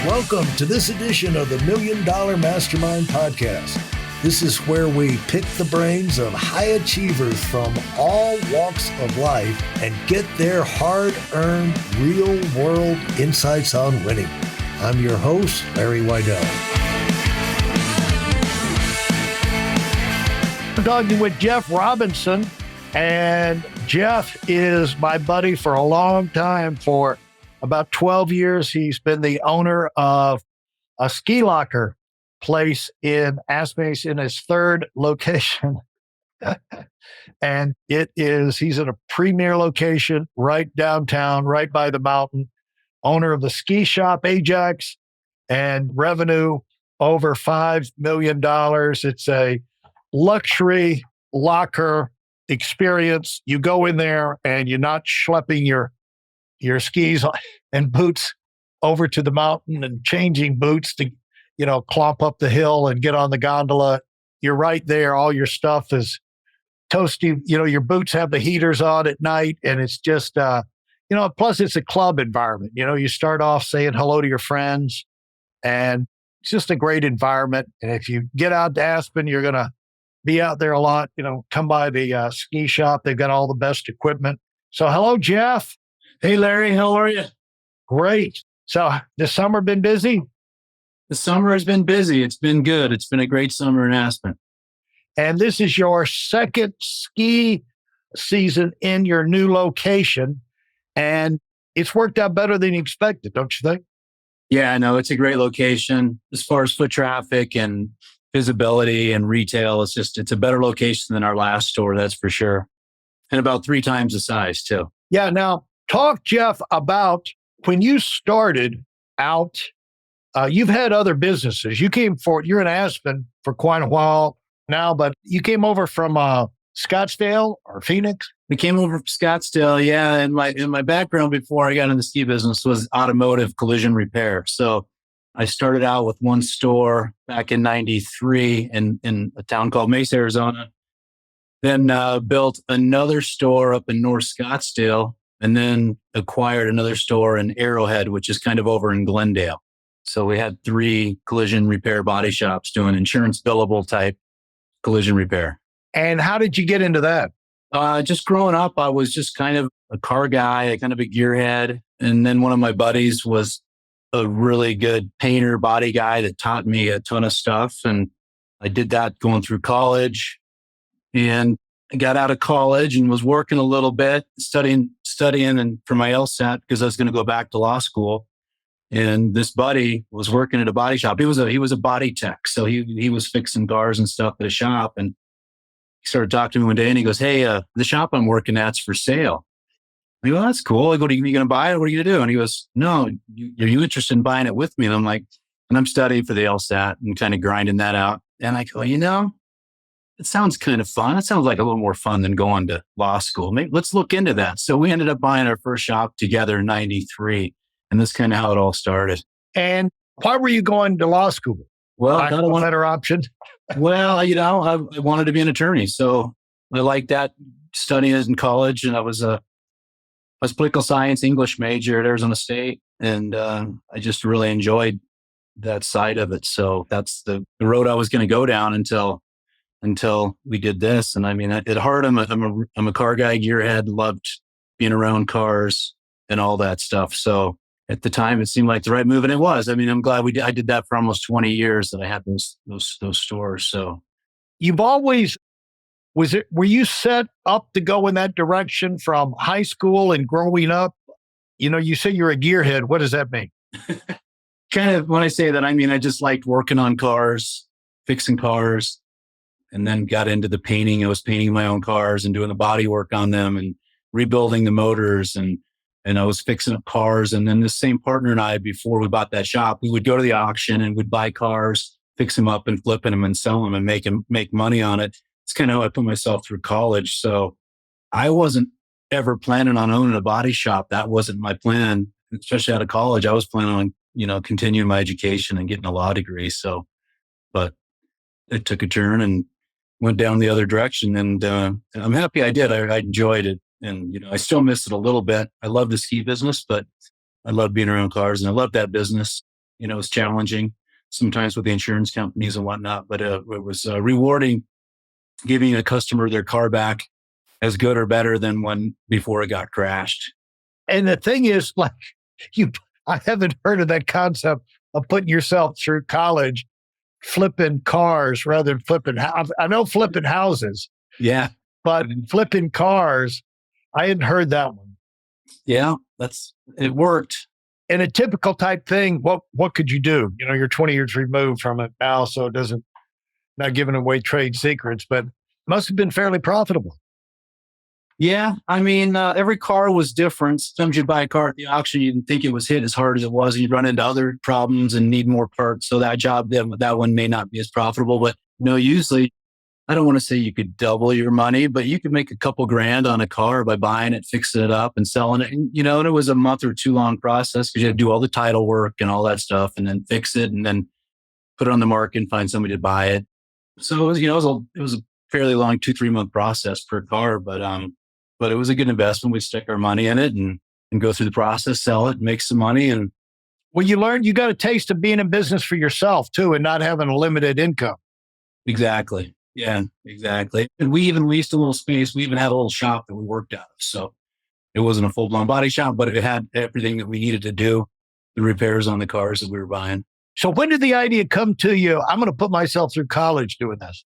Welcome to this edition of the $1 Million Mastermind Podcast. This is where we pick the brains of high achievers from all walks of life and get their hard-earned, real-world insights on winning. I'm your host, Larry Weidel. I'm talking with Jeff Robinson, and Jeff is my buddy for a long time. For about 12 years, he's been the owner of a ski locker place in Aspen, in his third location. And he's in a premier location right downtown, right by the mountain, owner of the ski shop Ajax, and revenue over $5 million. It's a luxury locker experience. You go in there and you're not schlepping your skis and boots over to the mountain and changing boots to, clomp up the hill and get on the gondola. You're right there. All your stuff is toasty. Your boots have the heaters on at night, and it's just, plus it's a club environment. You start off saying hello to your friends, and it's just a great environment. And if you get out to Aspen, you're going to be out there a lot. Come by the ski shop. They've got all the best equipment. So hello, Jeff. Hey, Larry, how are you? Great. So the summer been busy? The summer has been busy. It's been good. It's been a great summer in Aspen. And this is your second ski season in your new location. And it's worked out better than you expected, don't you think? Yeah, I know. It's a great location. As far as foot traffic and visibility and retail, it's a better location than our last store, that's for sure. And about 3 times the size, too. Yeah. Now, talk, Jeff, about when you started out. You've had other businesses. You're in Aspen for quite a while now, but you came over from Scottsdale or Phoenix? We came over from Scottsdale, yeah. And my background before I got in the ski business was automotive collision repair. So I started out with one store back in 93 in a town called Mesa, Arizona. Then built another store up in North Scottsdale, and then acquired another store in Arrowhead, which is kind of over in Glendale. So we had 3 collision repair body shops doing insurance billable type collision repair. And how did you get into that? Just growing up, I was just kind of a car guy, kind of a gearhead. And then one of my buddies was a really good painter body guy that taught me a ton of stuff. And I did that going through college. And I got out of college and was working a little bit, studying and for my LSAT because I was going to go back to law school. And this buddy was working at a body shop. He was a body tech. So he was fixing cars and stuff at a shop. And he started talking to me one day and he goes, "Hey, the shop I'm working at's for sale." I go, "That's cool." I go, "Are you going to buy it? What are you going to do?" And he goes, "No, are you interested in buying it with me?" And I'm like, and I'm studying for the LSAT and kind of grinding that out. And I go, it sounds kind of fun. It sounds like a little more fun than going to law school. Maybe let's look into that. So we ended up buying our first shop together in 93. And that's kind of how it all started. And why were you going to law school? Well, I got a better option. Well, I wanted to be an attorney. So I liked that, studying in college. And I was political science English major at Arizona State. And I just really enjoyed that side of it. So that's the road I was going to go down until we did this. And I mean, at heart, I'm a car guy, gearhead, loved being around cars and all that stuff. So at the time, it seemed like the right move, and it was. I mean, I'm glad I did that for almost 20 years that I had those stores. So you've always, were you set up to go in that direction from high school and growing up? You say you're a gearhead. What does that mean? Kind of, when I say that, I mean, I just liked working on cars, fixing cars, and then got into the painting. I was painting my own cars and doing the body work on them and rebuilding the motors, and I was fixing up cars. And then the same partner and I, before we bought that shop, we would go to the auction and we'd buy cars, fix them up and flipping them and sell them and make money on it. It's kind of how I put myself through college. So I wasn't ever planning on owning a body shop. That wasn't my plan, especially out of college. I was planning on, continuing my education and getting a law degree. So, but it took a turn and went down the other direction. And I'm happy I did. I enjoyed it. And, I still miss it a little bit. I love the ski business, but I love being around cars and I love that business. It was challenging sometimes with the insurance companies and whatnot, but it was rewarding giving a customer their car back as good or better than when before it got crashed. And the thing is, like, you, I haven't heard of that concept of putting yourself through college flipping cars rather than flipping. I know flipping houses, Yeah. but flipping cars, I hadn't heard that one. Yeah. It worked. In a typical type thing, what could you do? You're 20 years removed from it now, so it doesn't, not giving away trade secrets, but must have been fairly profitable. Yeah. I mean, every car was different. Sometimes you'd buy a car at the auction, you didn't think it was hit as hard as it was, and you'd run into other problems and need more parts. So that one may not be as profitable. But usually, I don't want to say you could double your money, but you could make a couple grand on a car by buying it, fixing it up, and selling it. And, and it was a month or two long process because you had to do all the title work and all that stuff, and then fix it, and then put it on the market and find somebody to buy it. So it was, it was a fairly long 2-3 month process per car, but it was a good investment. We'd stick our money in it and go through the process, sell it, make some money. And well, you got a taste of being in business for yourself too, and not having a limited income. Exactly. Yeah, exactly. And we even leased a little space. We even had a little shop that we worked out of. So it wasn't a full blown body shop, but it had everything that we needed to do, the repairs on the cars that we were buying. So when did the idea come to you? I'm going to put myself through college doing this.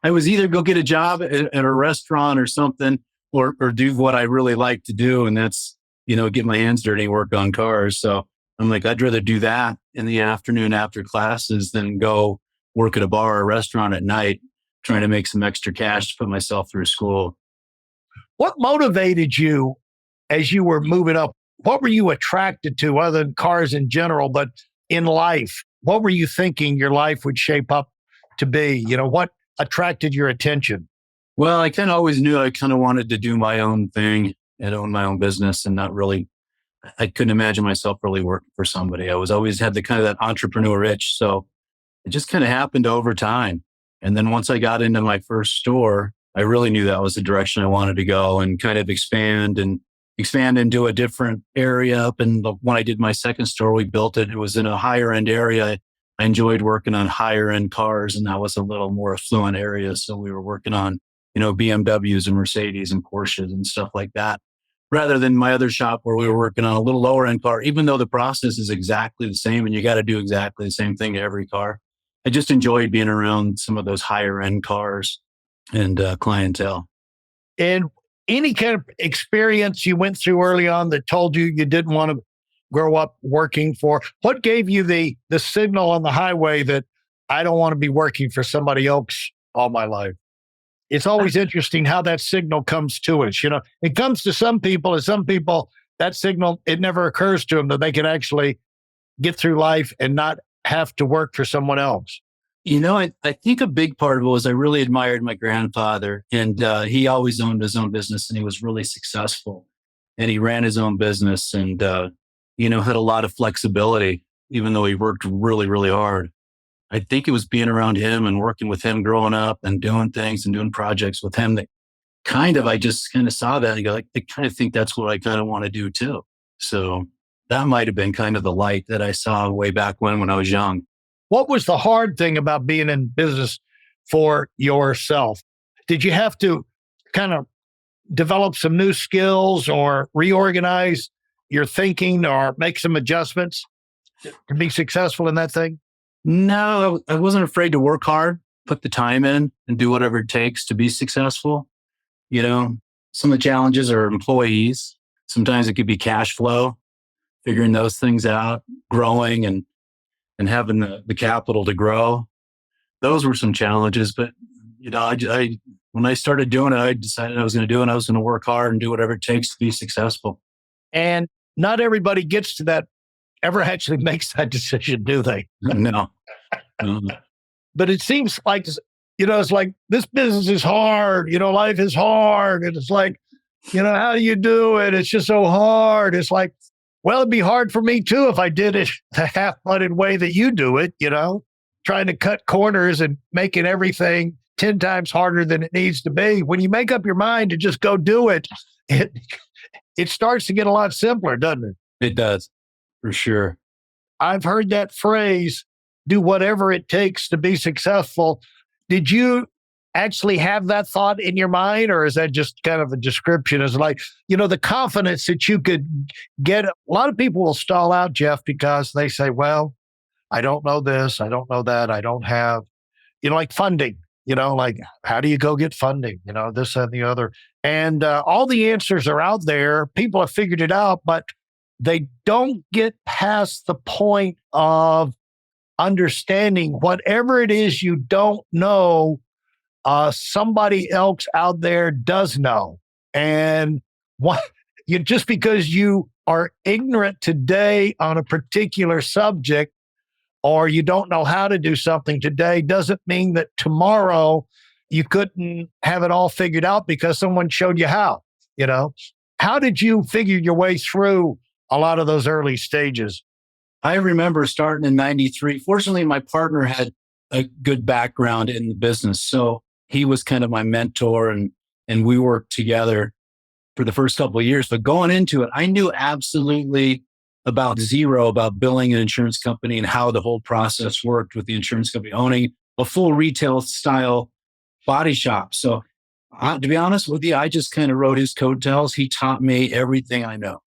I was either go get a job at a restaurant or something, or do what I really like to do. And that's, get my hands dirty and work on cars. So I'm like, I'd rather do that in the afternoon after classes than go work at a bar or restaurant at night, trying to make some extra cash to put myself through school. What motivated you as you were moving up? What were you attracted to other than cars in general, but in life? What were you thinking your life would shape up to be? What attracted your attention? Well, I kind of always knew I kind of wanted to do my own thing and own my own business, and I couldn't imagine myself really working for somebody. I was always had the kind of that entrepreneur itch. So it just kind of happened over time. And then once I got into my first store, I really knew that was the direction I wanted to go and kind of expand into a different area up. And when I did my second store, we built it. It was in a higher end area. I enjoyed working on higher end cars, and that was a little more affluent area. So we were working on, BMWs and Mercedes and Porsches and stuff like that, rather than my other shop where we were working on a little lower end car, even though the process is exactly the same and you got to do exactly the same thing to every car. I just enjoyed being around some of those higher end cars and clientele. And any kind of experience you went through early on that told you didn't want to grow up working for? What gave you the signal on the highway that I don't want to be working for somebody else all my life? It's always interesting how that signal comes to us. It comes to some people, and some people, that signal, it never occurs to them that they can actually get through life and not have to work for someone else. I think a big part of it was I really admired my grandfather, and he always owned his own business, and he was really successful, and he ran his own business and, had a lot of flexibility, even though he worked really, really hard. I think it was being around him and working with him growing up and doing things and doing projects with him that I just kind of saw that and go, I kind of think that's what I kind of want to do too. So that might have been kind of the light that I saw way back when I was young. What was the hard thing about being in business for yourself? Did you have to kind of develop some new skills or reorganize your thinking or make some adjustments to be successful in that thing? No, I wasn't afraid to work hard, put the time in and do whatever it takes to be successful. Some of the challenges are employees. Sometimes it could be cash flow, figuring those things out, growing and having the capital to grow. Those were some challenges, but I when I started doing it, I decided I was going to do it. And I was going to work hard and do whatever it takes to be successful. And not everybody gets to that, ever actually makes that decision, do they? No. But it seems like, it's like this business is hard. Life is hard. And it's like, how do you do it? It's just so hard. It's like, well, it'd be hard for me too if I did it the half-blooded way that you do it, trying to cut corners and making everything 10 times harder than it needs to be. When you make up your mind to just go do it, it starts to get a lot simpler, doesn't it? It does, for sure. I've heard that phrase, do whatever it takes to be successful. Did you actually have that thought in your mind, or is that just kind of a description? As like, the confidence that you could get. A lot of people will stall out, Jeff, because they say, well, I don't know this, I don't know that, I don't have, like funding, like how do you go get funding, this and the other. And all the answers are out there. People have figured it out, but they don't get past the point of understanding whatever it is you don't know, somebody else out there does know. And what just because you are ignorant today on a particular subject, or you don't know how to do something today, doesn't mean that tomorrow you couldn't have it all figured out because someone showed you how, How did you figure your way through a lot of those early stages? I remember starting in 93. Fortunately, my partner had a good background in the business. So he was kind of my mentor, and we worked together for the first couple of years. But going into it, I knew absolutely about zero about billing an insurance company and how the whole process worked with the insurance company, owning a full retail style body shop. So to be honest with you, I just kind of rode his coattails. He taught me everything I know,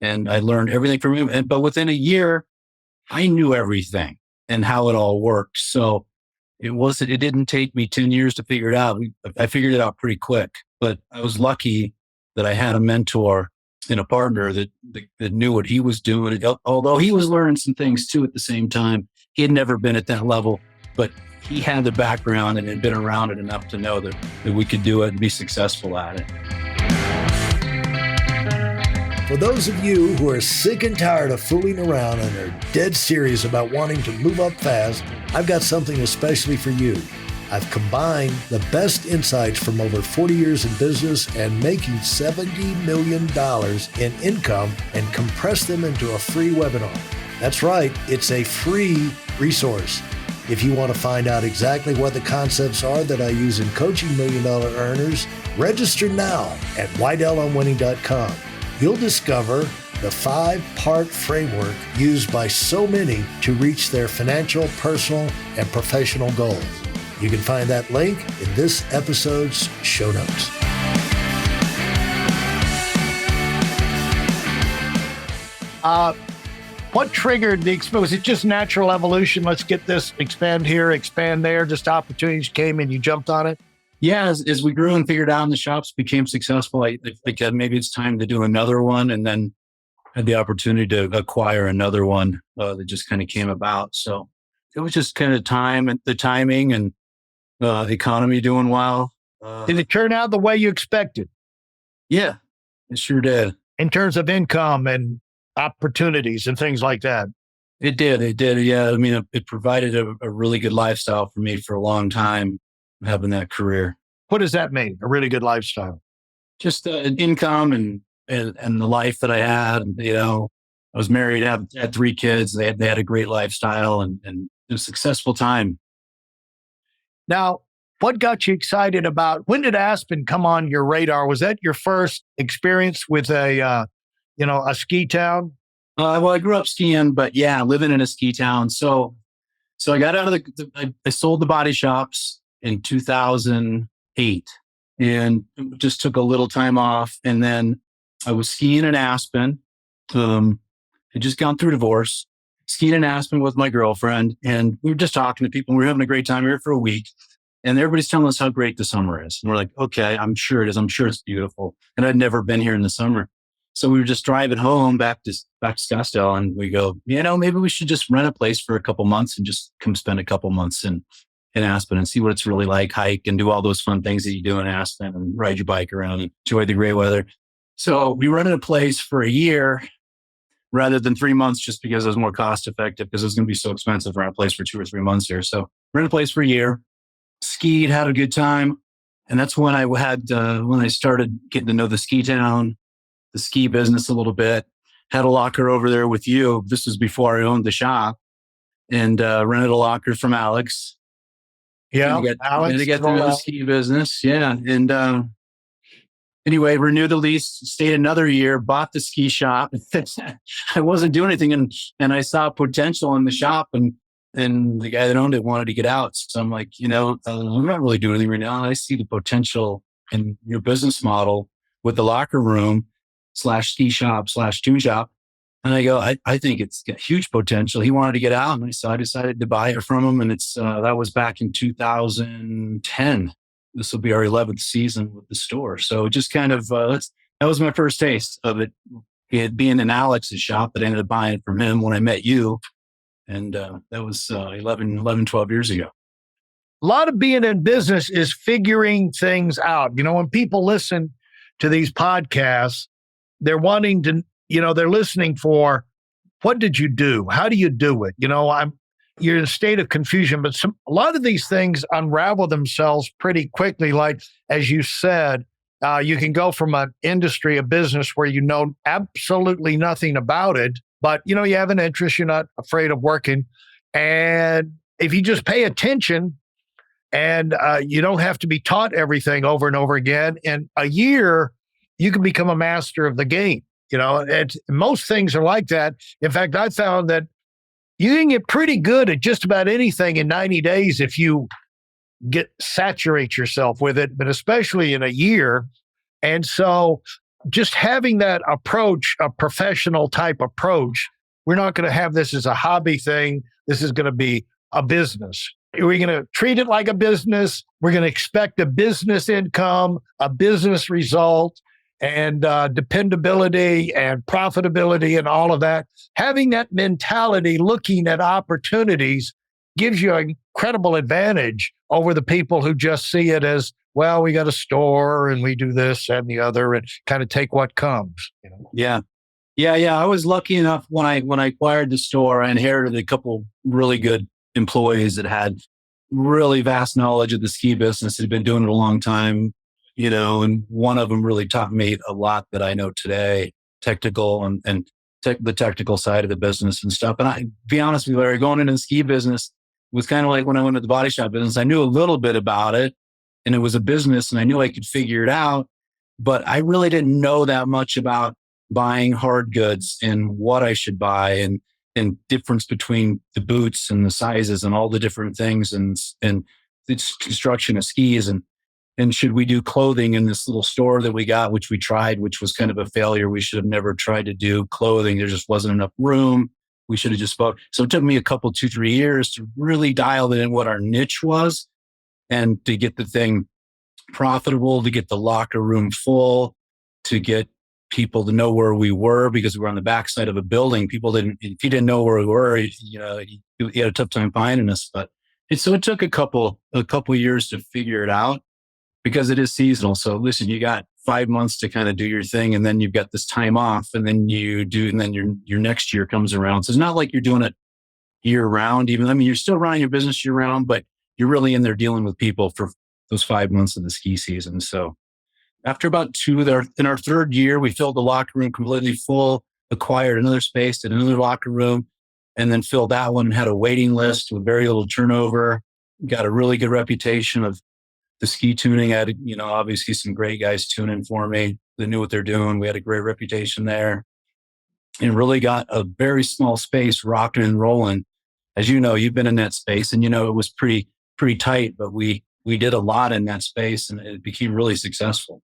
and I learned everything from him. But within a year, I knew everything and how it all worked. So it didn't take me 10 years to figure it out. I figured it out pretty quick, but I was lucky that I had a mentor and a partner that knew what he was doing. Although he was learning some things too at the same time. He had never been at that level, but he had the background and had been around it enough to know that we could do it and be successful at it. For those of you who are sick and tired of fooling around and are dead serious about wanting to move up fast, I've got something especially for you. I've combined the best insights from over 40 years in business and making $70 million in income and compressed them into a free webinar. That's right, it's a free resource. If you want to find out exactly what the concepts are that I use in coaching million-dollar earners, register now at WeidellOnWinning.com. You'll discover the 5-part framework used by so many to reach their financial, personal, and professional goals. You can find that link in this episode's show notes. What triggered the expand? Was it just natural evolution? Let's get this, expand here, expand there. Just opportunities came and you jumped on it? Yeah, as we grew and figured out and the shops became successful, I think that maybe it's time to do another one, and then had the opportunity to acquire another one that just kind of came about. So it was just kind of time and the timing and the economy doing well. Did it turn out the way you expected? Yeah, it sure did. In terms of income and opportunities and things like that? It did. Yeah. I mean, it provided a really good lifestyle for me for a long time, having that career. What does that mean? A really good lifestyle? Just an income and the life that I had. I was married, had 3 kids. They had a great lifestyle and a successful time. Now, what got you excited about, when did Aspen come on your radar? Was that your first experience with a ski town? Well, I grew up skiing, but yeah, living in a ski town. So I got out of I sold the body shops in 2008 and just took a little time off. And then I was skiing in Aspen. I just gone through divorce, skiing in Aspen with my girlfriend. And we were just talking to people. We were having a great time here for a week. And everybody's telling us how great the summer is. And we're like, okay, I'm sure it is. I'm sure it's beautiful. And I'd never been here in the summer. So we were just driving home back to Scottsdale, and we go, maybe we should just rent a place for a couple months and just come spend a couple months in Aspen and see what it's really like, hike and do all those fun things that you do in Aspen and ride your bike around and enjoy the great weather. So we rented a place for a year rather than 3 months, just because it was more cost effective, because it was going to be so expensive to rent a place for 2 or 3 months here. So rented a place for a year, skied, had a good time. And that's when when I started getting to know the ski town, the ski business a little bit. Had a locker over there with you. This was before I owned the shop, and rented a locker from Alex. Yeah, Alex. To get through the ski business. Yeah. And anyway, renewed the lease, stayed another year, bought the ski shop. I wasn't doing anything, and I saw potential in the shop, and the guy that owned it wanted to get out. So I'm like, I'm not really doing anything right now. I see the potential in your business model with the locker room / ski shop / tune shop. And I go, I think it's got huge potential. He wanted to get out, and so I decided to buy it from him. And that was back in 2010. This will be our 11th season with the store. So it just kind of, that was my first taste of it. It being in Alex's shop, but I ended up buying it from him when I met you. And that was 12 years ago. A lot of being in business is figuring things out. When people listen to these podcasts, they're wanting to, they're listening for, what did you do? How do you do it? You're in a state of confusion, but a lot of these things unravel themselves pretty quickly. Like, as you said, you can go from an industry, a business where you know absolutely nothing about it, but you have an interest, you're not afraid of working. And if you just pay attention and you don't have to be taught everything over and over again, in a year, you can become a master of the game. And most things are like that. In fact, I found that you can get pretty good at just about anything in 90 days if you saturate yourself with it, but especially in a year. And so just having that approach, a professional type approach, we're not going to have this as a hobby thing. This is going to be a business. We're going to treat it like a business. We're going to expect a business income, a business result, and dependability and profitability and all of that. Having that mentality, looking at opportunities, gives you an incredible advantage over the people who just see it as, well, we got a store and we do this and the other and kind of take what comes. Yeah. I was lucky enough when I acquired the store, I inherited a couple really good employees that had really vast knowledge of the ski business, had been doing it a long time. And one of them really taught me a lot that I know today, technical and the technical side of the business and stuff. And I, be honest with you, Larry, going into the ski business was kind of like when I went to the body shop business. I knew a little bit about it, and it was a business, and I knew I could figure it out, but I really didn't know that much about buying hard goods and what I should buy and difference between the boots and the sizes and all the different things and the construction of skis and should we do clothing in this little store that we got, which we tried, which was kind of a failure. We should have never tried to do clothing. There just wasn't enough room. We should have just bought. So it took me a couple, 2-3 years to really dial in what our niche was and to get the thing profitable, to get the locker room full, to get people to know where we were, because we were on the backside of a building. People didn't, if you didn't know where we were, you had a tough time finding us. But so it took a couple years to figure it out, because it is seasonal. So listen, you got 5 months to kind of do your thing, and then you've got this time off, and then your next year comes around. So it's not like you're doing it year round. You're still running your business year round, but you're really in there dealing with people for those 5 months of the ski season. So after about in our third year, we filled the locker room completely full, acquired another space, did another locker room, and then filled that one and had a waiting list with very little turnover. Got a really good reputation of the ski tuning. I had, obviously some great guys tuning for me. They knew what they're doing. We had a great reputation there, and really got a very small space rocking and rolling. As you know, you've been in that space, and it was pretty tight, but we did a lot in that space, and it became really successful.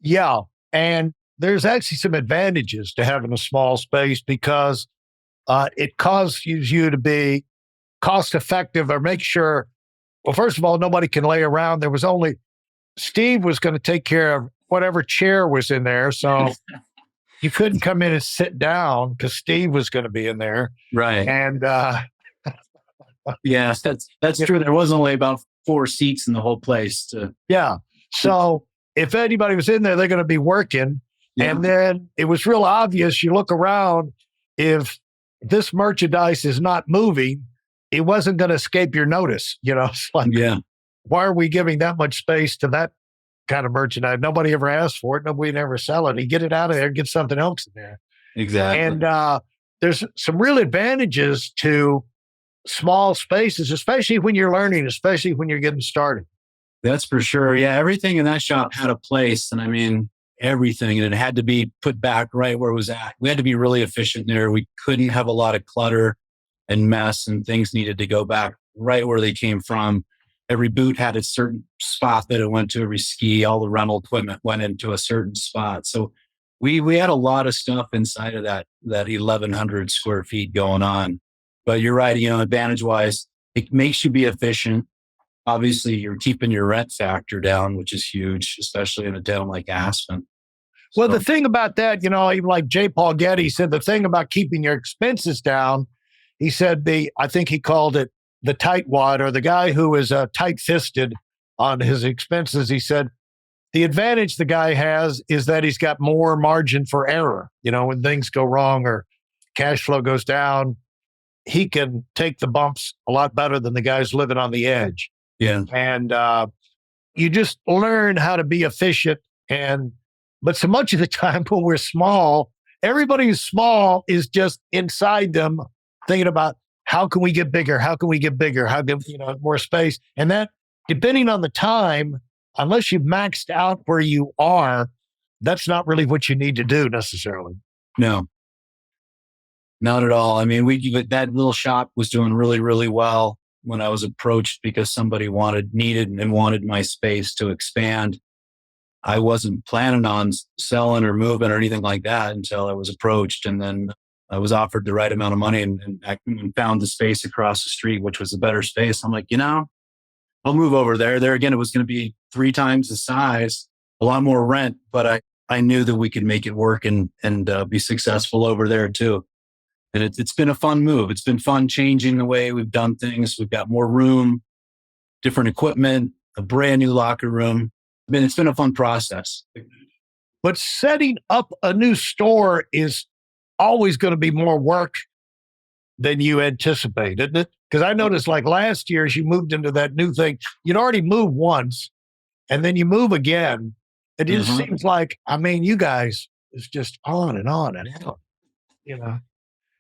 Yeah. And there's actually some advantages to having a small space, because it causes you to be cost effective, or make sure, well, first of all, nobody can lay around. Steve was going to take care of whatever chair was in there. So you couldn't come in and sit down because Steve was going to be in there. Right. And yes, that's true. There was only about 4 seats in the whole place. Yeah. So if anybody was in there, they're going to be working. Yeah. And then it was real obvious. You look around, if this merchandise is not moving, it wasn't going to escape your notice. It's like, why are we giving that much space to that kind of merchandise? Nobody ever asked for it. Nobody ever sell it. You get it out of there, get something else in there. Exactly. And there's some real advantages to small spaces, especially when you're learning, especially when you're getting started. That's for sure. Yeah. Everything in that shop had a place. And everything, and it had to be put back right where it was at. We had to be really efficient there. We couldn't have a lot of clutter and mess, and things needed to go back right where they came from. Every boot had a certain spot that it went to. Every ski, all the rental equipment went into a certain spot. So we had a lot of stuff inside of that 1,100 square feet going on. But you're right, advantage wise, it makes you be efficient. Obviously, you're keeping your rent factor down, which is huge, especially in a town like Aspen. Well, the thing about that, even like J. Paul Getty said, the thing about keeping your expenses down, he said I think he called it the tightwad, or the guy who is tight-fisted on his expenses. He said the advantage the guy has is that he's got more margin for error. When things go wrong or cash flow goes down, he can take the bumps a lot better than the guys living on the edge. Yeah. And you just learn how to be efficient. But so much of the time when we're small, everybody who's small is just inside them thinking about how can we get bigger? How can we get bigger? How can, more space? And that, depending on the time, unless you've maxed out where you are, that's not really what you need to do necessarily. No, not at all. I mean, that little shop was doing really, really well when I was approached because somebody needed and wanted my space to expand. I wasn't planning on selling or moving or anything like that until I was approached. And then I was offered the right amount of money and found the space across the street, which was a better space. I'm like, I'll move over there. There again, it was going to be 3 times the size, a lot more rent, but I knew that we could make it work and be successful over there too. And it's been a fun move. It's been fun changing the way we've done things. We've got more room, different equipment, a brand new locker room. I mean, it's been a fun process. But setting up a new store is always going to be more work than you anticipate, isn't it? Because I noticed like last year, as you moved into that new thing, you'd already moved once and then you move again. It just seems like, you guys, it's just on and on and on,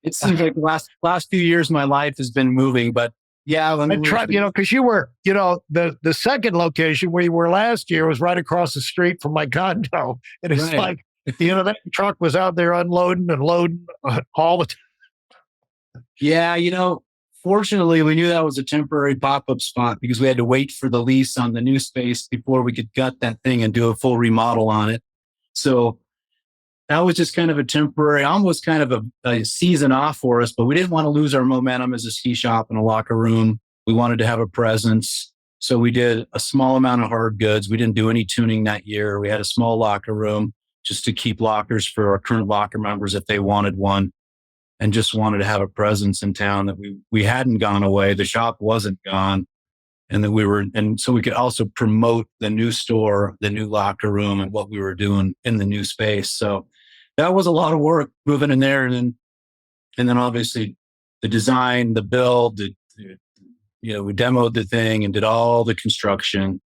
It seems like the last few years of my life has been moving, but yeah. I tried, because you were, the second location where you were last year was right across the street from my condo. And it's like, that truck was out there unloading and loading all the time. Yeah, fortunately, we knew that was a temporary pop-up spot because we had to wait for the lease on the new space before we could gut that thing and do a full remodel on it. So that was just kind of a temporary, almost kind of a season off for us, but we didn't want to lose our momentum as a ski shop and a locker room. We wanted to have a presence. So we did a small amount of hard goods. We didn't do any tuning that year. We had a small locker room just to keep lockers for our current locker members if they wanted one, and just wanted to have a presence in town that we hadn't gone away. The shop wasn't gone. And that so we could also promote the new store, the new locker room, and what we were doing in the new space. So that was a lot of work moving in there. And then obviously the design, the build, we demoed the thing and did all the construction,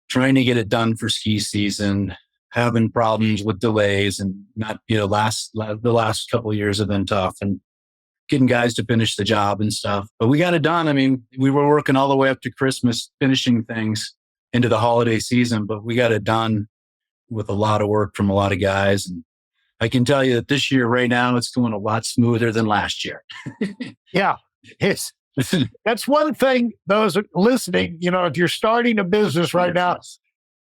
trying to get it done for ski season, having problems with delays and not, the last couple of years have been tough and getting guys to finish the job and stuff. But we got it done. I mean, we were working all the way up to Christmas, finishing things into the holiday season, but we got it done with a lot of work from a lot of guys. And I can tell you that this year, right now, it's going a lot smoother than last year. Yeah, that's one thing, those listening, if you're starting a business right now,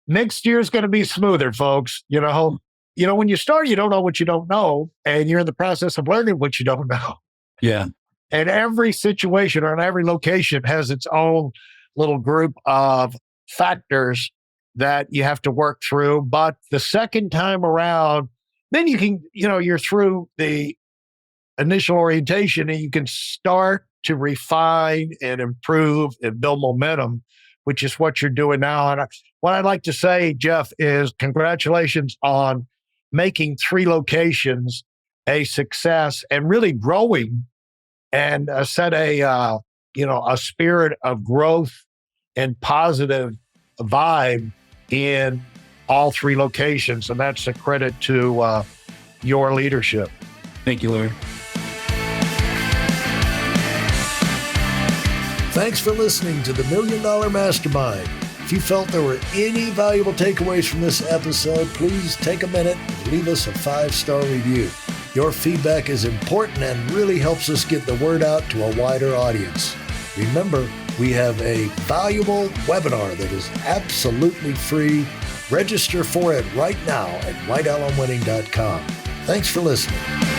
next year's going to be smoother, folks. When you start, you don't know what you don't know, and you're in the process of learning what you don't know. Yeah. And every situation or every location has its own little group of factors that you have to work through. But the second time around, then you can, you're through the initial orientation and you can start to refine and improve and build momentum, which is what you're doing now. And what I'd like to say, Jeff, is congratulations on making 3 locations a success and really growing and set a spirit of growth and positive vibe in all 3 locations. And that's a credit to your leadership. Thank you, Larry. Thanks for listening to the $1 Million Mastermind. If you felt there were any valuable takeaways from this episode, please take a minute and leave us a 5-star review. Your feedback is important and really helps us get the word out to a wider audience. Remember, we have a valuable webinar that is absolutely free. Register for it right now at whitealumwinning.com. Thanks for listening.